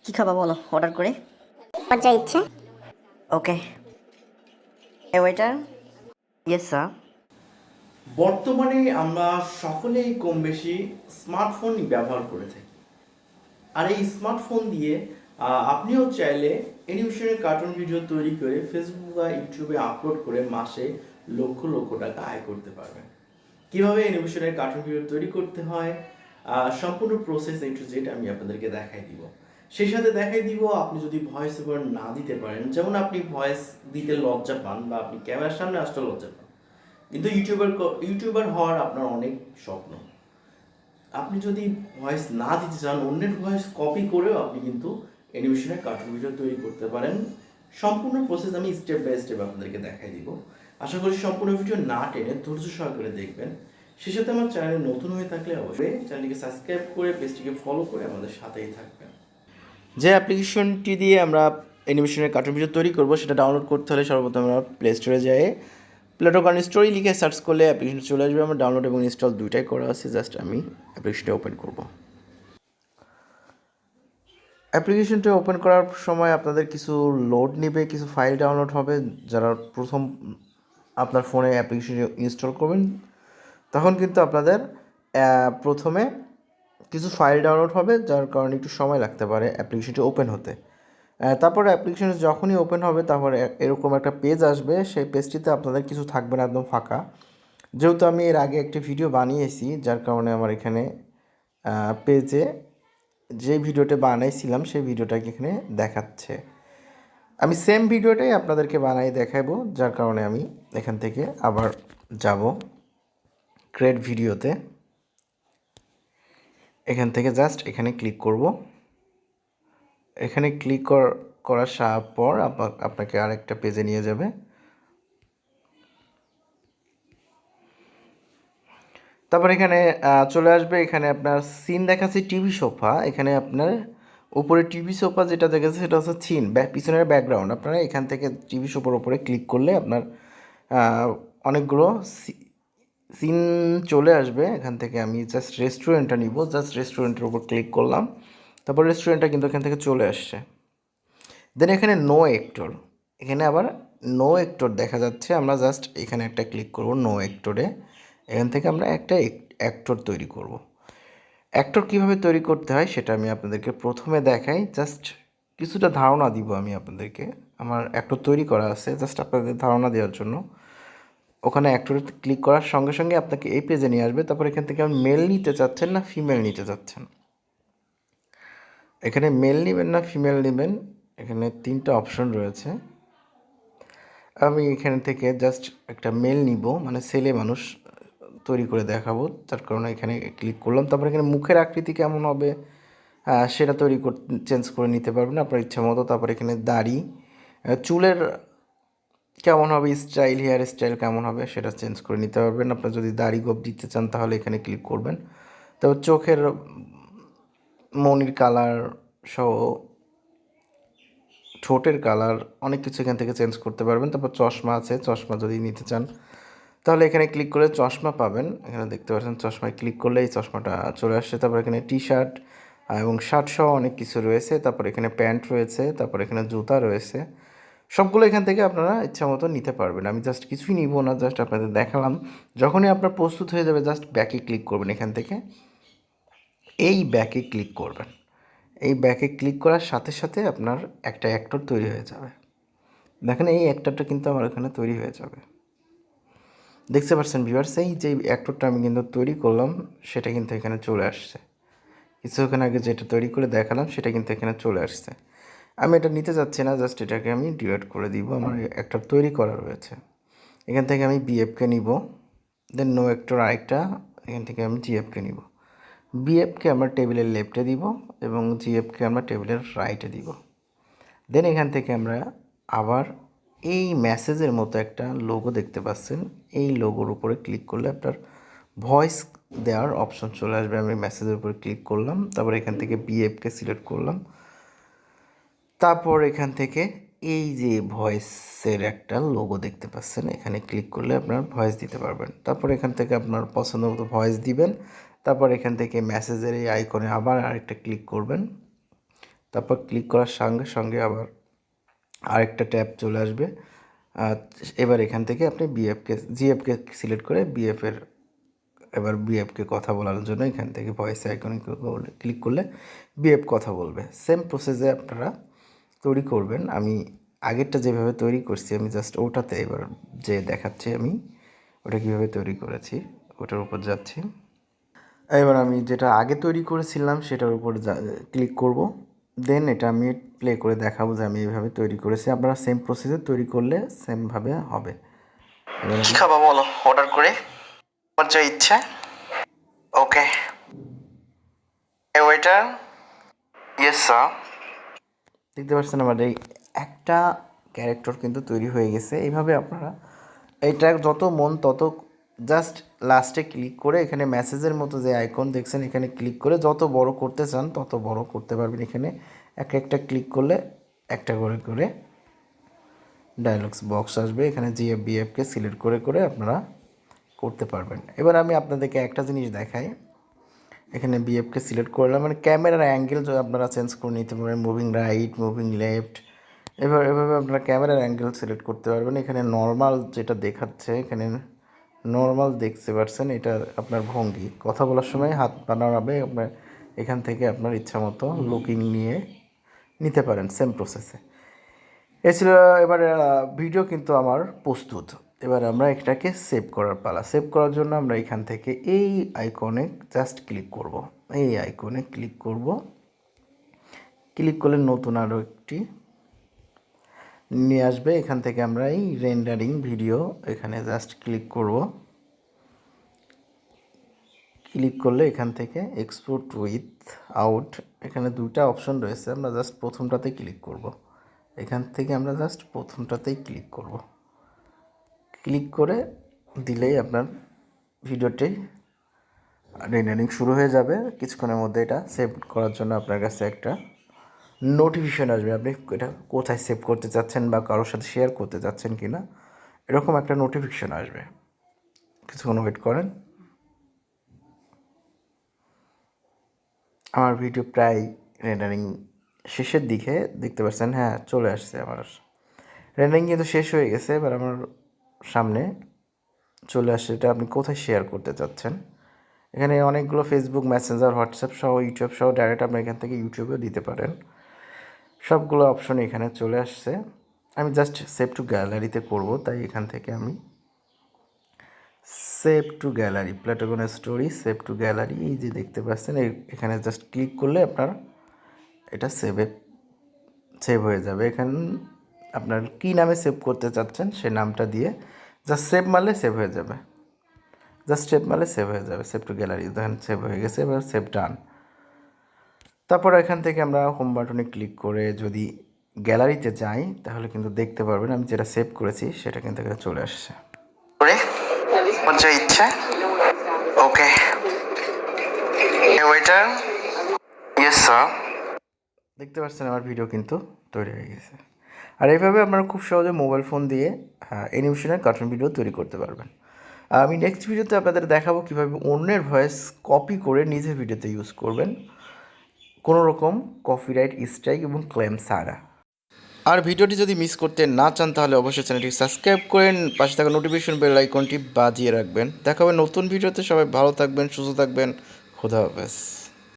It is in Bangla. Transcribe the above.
কি খাবা বলো অর্ডার করে যা ইচ্ছে। ওকে এ ওয়েটার ইয়েস স্যার বর্তমানে আমরা সকলেই কম বেশি স্মার্টফোনই ব্যবহার করে থাকি। আর এই স্মার্টফোন দিয়ে আপনিও চাইলে অ্যানিমেশনের কার্টুন ভিডিও তৈরি করে ফেসবুক বা ইউটিউবে আপলোড করে মাসে লক্ষ লক্ষ টাকা আয় করতে পারবেন। কিভাবে অ্যানিমেশনের কার্টুন ভিডিও তৈরি করতে হয় সম্পূর্ণ প্রসেস A to Z আমি আপনাদেরকে দেখাই দিব। সেই সাথে দেখাই দিব আপনি যদি ভয়েস ওভার না দিতে পারেন, যেমন আপনি ভয়েস দিতে লজ্জা পান বা আপনি ক্যামেরার সামনে আসতে লজ্জা পান, কিন্তু ইউটিউবার হওয়ার আপনার অনেক স্বপ্ন। আপনি যদি ভয়েস না দিতে চান, অন্যের ভয়েস কপি করেও আপনি কিন্তু অ্যানিমেশনের কার্টুন ভিডিও তৈরি করতে পারেন। সম্পূর্ণ প্রসেস আমি স্টেপ বাই স্টেপ আপনাদেরকে দেখাই দিব। আশা করি সম্পূর্ণ ভিডিও না টেনে ধৈর্য সহকারে দেখবেন। সেই সাথে আমার চ্যানেলে নতুন হয়ে থাকলে অবশ্যই চ্যানেলটিকে সাবস্ক্রাইব করে পেজটিকে ফলো করে আমাদের সাথেই থাকবেন। যে অ্যাপ্লিকেশনটি দিয়ে আমরা অ্যানিমেশনের কার্টুন ভিডিও তৈরি করব সেটা ডাউনলোড করতে হলে সর্বপ্রথম আমরা প্লে স্টোরে যাই প্লোটাগন স্টোরি লিখে সার্চ করলে অ্যাপ্লিকেশন চলে আসবে। আমার ডাউনলোড এবং ইনস্টল দুইটাই করা আছে। জাস্ট আমি অ্যাপ্লিকেশনটা ওপেন করব। অ্যাপ্লিকেশনটা ওপেন করার সময় আপনাদের কিছু লোড নেবে, কিছু ফাইল ডাউনলোড হবে। যারা প্রথম আপনার ফোনে অ্যাপ্লিকেশন ইনস্টল করবেন তখন কিন্তু আপনাদের প্রথমে কিছু ফাইল ডাউনলোড হবে, যার কারণে একটু সময় লাগতে পারে অ্যাপ্লিকেশনটি ওপেন হতে। তারপরে অ্যাপ্লিকেশন যখনই ওপেন হবে তারপরে এরকম একটা পেজ আসবে। সেই পেজটিতে আপনাদের কিছু থাকবে না, একদম ফাঁকা। যেহেতু আমি এর আগে একটি ভিডিও বানিয়েছি, যার কারণে আমার এখানে পেজে যে ভিডিওটা বানাইছিলাম সেই ভিডিওটাকে এখানে দেখাচ্ছে। আমি সেম ভিডিওটাই আপনাদেরকে বানাই দেখাবো, যার কারণে আমি এখান থেকে আবার যাব ক্রিয়েট ভিডিওতে। এখান থেকে জাস্ট এখানে ক্লিক করব। এখানে ক্লিক করার পর আপনাকে আরেকটা পেজে নিয়ে যাবে। তারপর এখানে চলে আসবে। এখানে আপনার সিন দেখাচ্ছে টিভি সোফা। এখানে আপনার উপরে টিভি সোফা যেটা দেখাচ্ছে সেটা হচ্ছে সিন, পিছনের ব্যাকগ্রাউন্ড। আপনারা এখান থেকে টিভি সোফার উপরে ক্লিক করলে আপনার অনেকগুলো সিন চলে আসবে। এখান থেকে আমি জাস্ট রেস্টুরেন্টটা নিব। জাস্ট রেস্টুরেন্টের উপর ক্লিক করলাম, তারপর রেস্টুরেন্টটা কিন্তু এখান থেকে চলে আসছে। দেন এখানে নো অ্যাক্টর, এখানে আবার নো অ্যাক্টর দেখা যাচ্ছে। আমরা জাস্ট এখানে একটা ক্লিক করব নো অ্যাক্টরে। এখান থেকে আমরা একটা অ্যাক্টর তৈরি করব। অ্যাক্টর কীভাবে তৈরি করতে হয় সেটা আমি আপনাদেরকে প্রথমে দেখাই। জাস্ট কিছুটা ধারণা দিব আমি আপনাদেরকে। আমার অ্যাক্টর তৈরি করা আছে, জাস্ট আপনাদের ধারণা দেওয়ার জন্য। ওখানে অ্যাক্টরে ক্লিক করার সঙ্গে সঙ্গে আপনাকে এই পেজে নিয়ে আসবে। তারপর এখান থেকে মেল নিতে চাচ্ছেন না ফিমেল নিতে চাচ্ছেন। এখানে মেল নেবেন না ফিমেল নেবেন, এখানে তিনটা অপশন রয়েছে। আমি এখান থেকে জাস্ট একটা মেল নিব, মানে ছেলে মানুষ তৈরি করে দেখাবো, তার কারণে এখানে ক্লিক করলাম। তারপর এখানে মুখের আকৃতি কেমন হবে সেটা চেঞ্জ করে নিতে পারবেন আপনার ইচ্ছা মতো। তারপর এখানে দাড়ি, চুলের কেমন হবে, স্টাইল, হেয়ার স্টাইল কেমন হবে সেটা চেঞ্জ করে নিতে পারবেন। আপনার যদি দাড়ি গোপ দিতে চান তাহলে এখানে ক্লিক করবেন। তারপর চোখের মনির কালার সহ ঠোঁটের কালার অনেক কিছু এখান থেকে চেঞ্জ করতে পারবেন। তারপর চশমা আছে, চশমা যদি নিতে চান তাহলে এখানে ক্লিক করে চশমা পাবেন। এখানে দেখতে পাচ্ছেন চশমায় ক্লিক করলে এই চশমাটা চলে আসছে। তারপর এখানে টি শার্ট এবং শার্ট সহ অনেক কিছু রয়েছে। তারপর এখানে প্যান্ট রয়েছে, তারপর এখানে জুতা রয়েছে। সবগুলো এখান থেকে আপনারা ইচ্ছা মতো নিতে পারবেন। আমি জাস্ট কিছুই নিব না, জাস্ট আপনাদের দেখালাম। যখনই আপনার প্রস্তুত হয়ে যাবে জাস্ট ব্যাকে ক্লিক করবেন। এখান থেকে এই ব্যাকে ক্লিক করবেন। এই ব্যাকে ক্লিক করার সাথে সাথে আপনার একটা অ্যাক্টর তৈরি হয়ে যাবে। দেখেন এই অ্যাক্টরটা কিন্তু আমার এখানে তৈরি হয়ে যাবে। দেখতে পাচ্ছেন ভিউয়ার্স, এই যে অ্যাক্টরটা আমি কিন্তু তৈরি করলাম সেটা কিন্তু এখানে চলে আসছে। কিছুক্ষণ আগে যেটা তৈরি করে দেখালাম সেটা কিন্তু এখানে চলে আসছে। আমি এটা নিতে যাচ্ছি না, জাস্ট এটাকে আমি ডিলিট করে দিব। আমার অ্যাক্টর তৈরি করা রয়েছে। এখান থেকে আমি বিএফকে নিব, দেন নো অ্যাক্টর আরেকটা, এখান থেকে আমি জিএফকে নিব। বিএফকে আমরা টেবিলের লেফটে দিব এবং জিএফকে আমরা টেবিলের রাইটে দিব। দেন এখান থেকে আমরা আবার এই মেসেজের মতো একটা লোগো দেখতে পাচ্ছেন, এই লোগোর উপরে ক্লিক করলে আপনার ভয়েস দেওয়ার অপশন চলে আসবে। আমি মেসেজের উপরে ক্লিক করলাম, তারপর এখান থেকে বিএফকে সিলেক্ট করলাম। তারপর এখান থেকে এই যে ভয়েসের একটা লোগো দেখতে পাচ্ছেন, এখানে ক্লিক করলে আপনার ভয়েস দিতে পারবেন। তারপর এখান থেকে আপনার পছন্দ মতো ভয়েস দিবেন। তারপর এখান থেকে মেসেজের এই আইকনে আবার আরেকটা ক্লিক করবেন। তারপর ক্লিক করার সঙ্গে সঙ্গে আবার আরেকটা ট্যাব চলে আসবে। এবার এখান থেকে আপনি জিএফকে সিলেক্ট করে বিএফকে কথা বলার জন্য এখান থেকে ভয়েস আইকনে ক্লিক করলে বিএফ কথা বলবে। সেম প্রসেসে আপনারা তৈরি করবেন। আমি আগেরটা যেভাবে তৈরি করছি আমি জাস্ট ওটাতে এবার যে দেখাচ্ছি আমি ওটা কীভাবে তৈরি করেছি ওটার উপর যাচ্ছি। এবার আমি যেটা আগে তৈরি করেছিলাম সেটার উপর ক্লিক করব, দেন এটা আমি প্লে করে দেখাবো যে আমি এইভাবে তৈরি করেছি। আপনারা সেম প্রসেসে তৈরি করলে সেমভাবে হবে। কী খাবা বলো, অর্ডার করে আমার যা ইচ্ছে। ওকে ওয়েটার, ইয়েস স্যার। দেখতে পাচ্ছেন আমার এই একটা ক্যারেক্টার কিন্তু তৈরি হয়ে গেছে। এইভাবে আপনারা এটা যত মন তত জাস্ট লাস্টে ক্লিক করে এখানে মেসেজের মতো যে আইকন দেখছেন এখানে ক্লিক করে যত বড় করতে চান তত বড় করতে পারবেন। এখানে এক একটা ক্লিক করলে একটা করে করে ডায়লগস বক্স আসবে, এখানে বিএফকে সিলেক্ট করে করে আপনারা করতে পারবেন। এবার আমি আপনাদেরকে একটা জিনিস দেখাই। এখানে বিএফকে সিলেক্ট করলাম, মানে ক্যামেরার অ্যাঙ্গেল আপনারা চেঞ্জ করে নিতে পারবেন, মুভিং রাইট, মুভিং লেফট। এভাবে আপনারা ক্যামেরার অ্যাঙ্গেল সিলেক্ট করতে পারবেন। এখানে নর্মাল যেটা দেখাচ্ছে এখানে নর্মাল দেখতে পাচ্ছেন, এটা আপনার ভঙ্গি, কথা বলার সময় হাত বানাবে আপনার এখান থেকে আপনার ইচ্ছা মতো লুকিং নিয়ে নিতে পারেন সেম প্রসেসে। এ ছিল এবার ভিডিও কিন্তু আমার প্রস্তুত। এবার আমরা এটাকে সেভ করার পালা। সেভ করার জন্য আমরা এখান থেকে এই আইকনে জাস্ট ক্লিক করব, এই আইকনে ক্লিক করব। ক্লিক করলে নতুন আরও একটি নিয়ে আসবে। এখান থেকে আমরা এই রেন্ডারিং ভিডিও এখানে জাস্ট ক্লিক করব। ক্লিক করলে এখান থেকে এক্সপোর্ট উইথ আউট এখানে দুইটা অপশন রয়েছে, আমরা জাস্ট প্রথমটাতে ক্লিক করব। এখান থেকে আমরা জাস্ট প্রথমটাতেই ক্লিক করব। ক্লিক করে দিলেই আপনার ভিডিওটি রেন্ডারিং শুরু হয়ে যাবে। কিছুক্ষণের মধ্যে এটা সেভ করার জন্য আপনার কাছে একটা নোটিফিকেশন আসবে, আপনি এটা কোথায় সেভ করতে চাচ্ছেন বা কারোর সাথে শেয়ার করতে চাচ্ছেন কি না, এরকম একটা নোটিফিকেশন আসবে। কিছুক্ষণ ওয়েট করেন। আমার ভিডিও প্রায় রেন্ডারিং শেষের দিকে, দেখতে পাচ্ছেন হ্যাঁ চলে আসছে, আমার রেন্ডারিং কিন্তু শেষ হয়ে গেছে। এবার আমার সামনে চলে আসছে এটা আপনি কোথায় শেয়ার করতে চাচ্ছেন। এখানে অনেকগুলো ফেসবুক, মেসেঞ্জার, হোয়াটসঅ্যাপ সহ, ইউটিউব সহ ডাইরেক্ট আপনি এখান থেকে ইউটিউবেও দিতে পারেন। সবগুলো অপশন এখানে চলে আসছে। আমি জাস্ট সেভ টু গ্যালারিতে করব, তাই এখান থেকে আমি save to gallery, Plotagon story, save to gallery এই যে দেখতে পাচ্ছেন এখানে জাস্ট ক্লিক করলে আপনার এটা সেভ হয়ে যাবে। এখানে আপনার কী নামে সেভ করতে চাচ্ছেন সে নামটা দিয়ে জাস্ট সেভ মারলে সেভ হয়ে যাবে। জাস্ট সেভ মারলে সেভ হয়ে যাবে। সেভ টু গ্যালারি দেখেন সেভ হয়ে গেছে। এবার সেভ ডান। তারপর এখান থেকে আমরা হোম বাটনে ক্লিক করে যদি গ্যালারিতে যাই তাহলে কিন্তু দেখতে পারবেন আমি যেটা সেভ করেছি সেটা কিন্তু এখানে চলে আসছে। ইচ্ছা ওকে ওয়েটার, ইয়েস স্যার। দেখতে পাচ্ছেন আমার ভিডিও কিন্তু তৈরি হয়ে গেছে। আর এইভাবে আপনারা খুব সহজে মোবাইল ফোন দিয়ে অ্যানিমেশনের কার্টুন ভিডিও তৈরি করতে পারবেন। আমি নেক্সট ভিডিওতে আপনাদের দেখাবো কীভাবে অন্যের ভয়েস কপি করে নিজের ভিডিওতে ইউজ করবেন, কোনো রকম কপিরাইট স্ট্রাইক এবং ক্লেম ছাড়া। আর ভিডিওটি যদি মিস করতে না চান তাহলে অবশ্যই চ্যানেলটি সাবস্ক্রাইব করেন, পাশে থাকা নোটিফিকেশন বেল আইকনটি বাজিয়ে রাখবেন। দেখা হবে নতুন ভিডিওতে। সবাই ভালো থাকবেন, সুস্থ থাকবেন। খোদা হাফেজ।